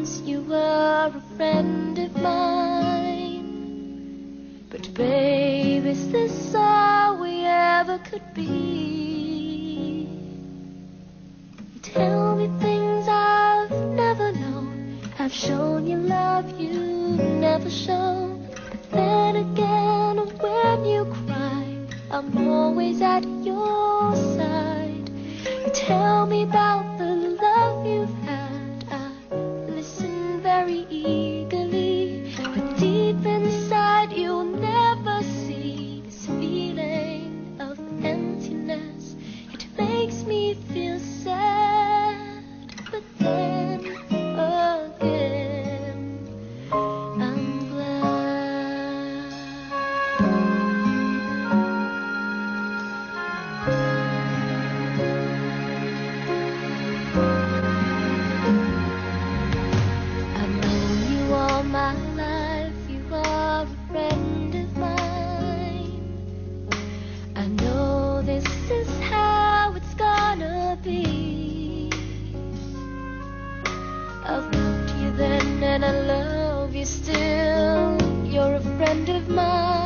once you were a friend of mine. But babe, is this all we ever could be? You tell me things I've never known. I've shown you love you've never shown. But then again, when you cry, I'm always at your side. You tell me about the love you've had. I listen very eagerly, but deep inside you'll never see this feeling of emptiness. It makes me feel sad, but then again I'm glad. I've known you all my life, you are a friend of mine. I know this is how it's gonna be. I've loved you then and I love you still. You're a friend of mine.